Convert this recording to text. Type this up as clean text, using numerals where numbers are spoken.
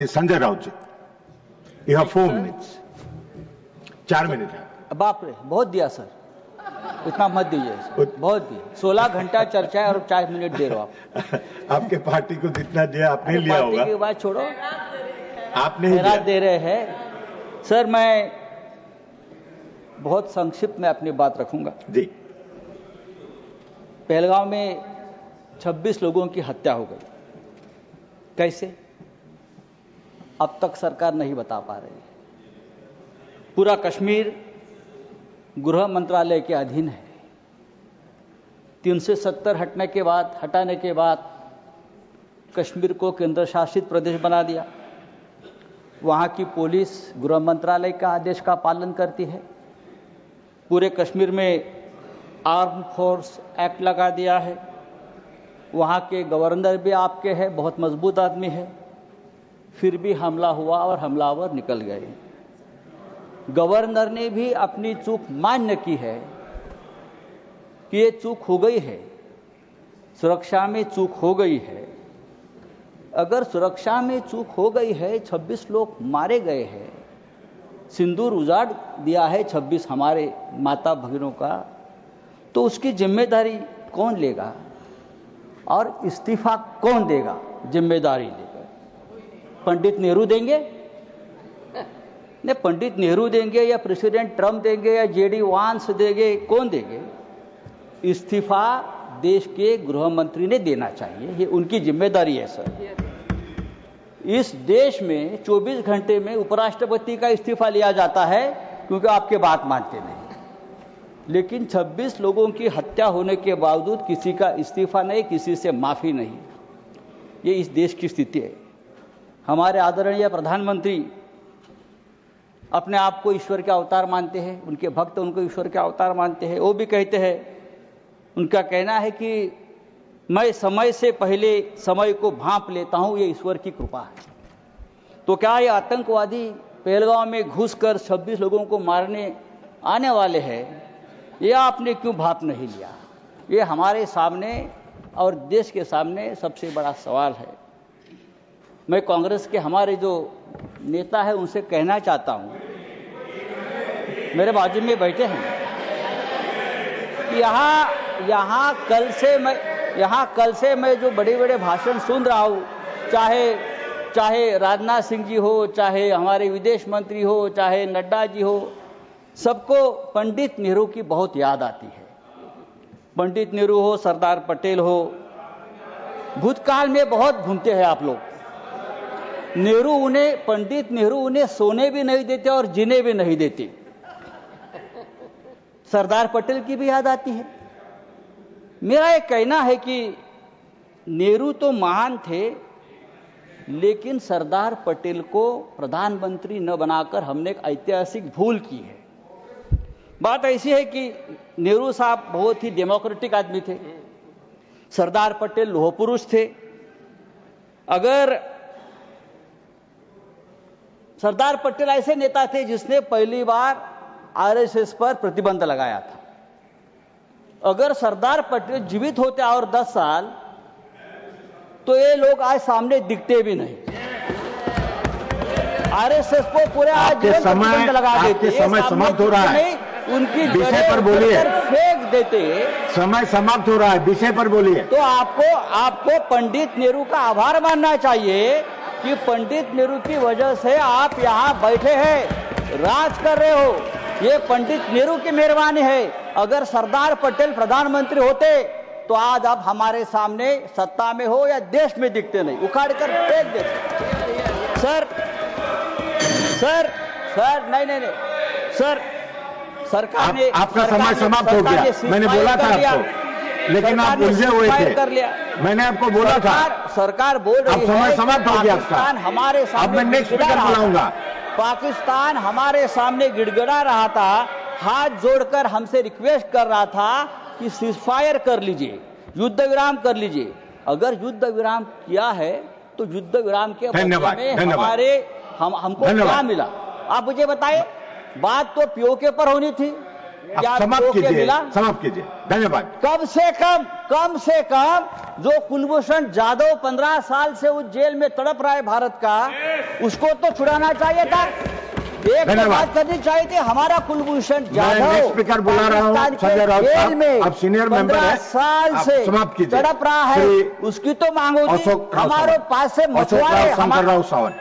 Sanjay Raut ji, you have 4 minutes. 4 minute है। बाप रे, बहुत दिया सर, इतना मत दीजिए सर, बहुत दिया। 16 घंटा चर्चा है और 4 मिनट दे रहे हो आप। आपके पार्टी को जितना दिया आपने लिया होगा। पार्टी की बात छोड़ो, आपने ही दे रहे हैं सर। मैं बहुत संक्षिप्त में अपनी बात रखूंगा जी। पहलगांव में 26 लोगों की हत्या हो गई, कैसे अब तक सरकार नहीं बता पा रही। पूरा कश्मीर गृह मंत्रालय के अधीन है। 370 हटाने के बाद कश्मीर को केंद्र शासित प्रदेश बना दिया। वहां की पुलिस गृह मंत्रालय का आदेश का पालन करती है। पूरे कश्मीर में आर्म फोर्स एक्ट लगा दिया है। वहां के गवर्नर भी आपके हैं, बहुत मजबूत आदमी है। फिर भी हमला हुआ और हमलावर निकल गए। गवर्नर ने भी अपनी चूक मान्य की है कि ये चूक हो गई है, सुरक्षा में चूक हो गई है। अगर सुरक्षा में चूक हो गई है, 26 लोग मारे गए हैं, सिंदूर उजाड़ दिया है 26 हमारे माता भगिनों का, तो उसकी जिम्मेदारी कौन लेगा और इस्तीफा कौन देगा? जिम्मेदारी लेगा पंडित नेहरू देंगे? नहीं, पंडित नेहरू देंगे या प्रेसिडेंट ट्रंप देंगे या जेडी वांस देंगे? कौन देंगे? इस्तीफा देश के गृह मंत्री ने देना चाहिए, ये उनकी जिम्मेदारी है सर। इस देश में 24 घंटे में उपराष्ट्रपति का इस्तीफा लिया जाता है क्योंकि आपके बात मानते नहीं। लेकिन 26 लोगों की हत्या होने के बावजूद किसी का इस्तीफा नहीं, किसी से माफी नहीं। ये इस देश की स्थिति है। हमारे आदरणीय प्रधानमंत्री अपने आप को ईश्वर के अवतार मानते हैं, उनके भक्त उनको ईश्वर के अवतार मानते हैं। वो भी कहते हैं, उनका कहना है कि मैं समय से पहले समय को भांप लेता हूं, ये ईश्वर की कृपा है। तो क्या ये आतंकवादी पहलगांव में घुसकर 26 लोगों को मारने आने वाले हैं? ये आपने क्यों भांप नहीं लिया? ये हमारे सामने और देश के सामने सबसे बड़ा सवाल है। मैं कांग्रेस के हमारे जो नेता है उनसे कहना चाहता हूं, मेरे बाजू में बैठे हैं, यहां कल से मैं जो बड़े बड़े भाषण सुन रहा हूं, चाहे राजनाथ सिंह जी हो, चाहे हमारे विदेश मंत्री हो, चाहे नड्डा जी हो, सबको पंडित नेहरू की बहुत याद आती है। पंडित नेहरू हो, सरदार पटेल हो, भूतकाल में बहुत घूमते हैं आप लोग। पंडित नेहरू उन्हें सोने भी नहीं देते और जीने भी नहीं देते। सरदार पटेल की भी याद आती है। मेरा एक कहना है कि नेहरू तो महान थे, लेकिन सरदार पटेल को प्रधानमंत्री न बनाकर हमने एक ऐतिहासिक भूल की है। बात ऐसी है कि नेहरू साहब बहुत ही डेमोक्रेटिक आदमी थे, सरदार पटेल लोह पुरुष थे। अगर सरदार पटेल ऐसे नेता थे जिसने पहली बार आरएसएस पर प्रतिबंध लगाया था। अगर सरदार पटेल जीवित होते और 10 साल, तो ये लोग आज सामने दिखते भी नहीं। आरएसएस को पूरे आज प्रतिबंध लगा देते। समय समाप्त हो रहा है, उनकी विषय पर बोलिए। फेंक देते। समय समाप्त हो रहा है, विषय पर बोलिए। तो आपको पंडित नेहरू का आभार मानना चाहिए कि पंडित नेहरू की वजह से आप यहां बैठे हैं, राज कर रहे हो। ये पंडित नेहरू की मेहरबानी है। अगर सरदार पटेल प्रधानमंत्री होते तो आज आप हमारे सामने सत्ता में हो या देश में दिखते नहीं, उखाड़ कर फेंक देते। सर नहीं सर, सरकार ने आपका समय समाप्त हो गया। मैंने बोला था आपको, लेकिन आप उलझे हुए थे। मैंने आपको बोला था। सरकार बोल रही है समय समाप्त हो गया आपका। हमारे सामने अब मैं नेक्स्ट स्पीकर बुलाऊंगा। पाकिस्तान हमारे सामने गिड़गिड़ा रहा था, हाथ जोड़कर हमसे रिक्वेस्ट कर रहा था कि सीजफायर कर लीजिए, युद्ध विराम कर लीजिए। अगर युद्ध विराम किया है तो युद्ध विराम के बदले में हमको क्या मिला? आप मुझे बताइए। बात तो पीओके पर होनी थी, क्या समाप्त कीजिए, मिला? समाप्त कीजिए। धन्यवाद। कम से कम जो कुलभूषण जाधव 15 साल से उस जेल में तड़प रहा है भारत का, उसको तो छुड़ाना चाहिए था। एक बात करनी चाहिए थी, हमारा कुलभूषण जाधव स्पीकर बुला रहा हूं, संजय राउत जेल में अब सीनियर मेंबर है, 15 साल से समाप्त कीजिए। तड़प रहा है, उसकी तो मांग होती। हमारे पास से मछुआरे, शंकर राव सावन।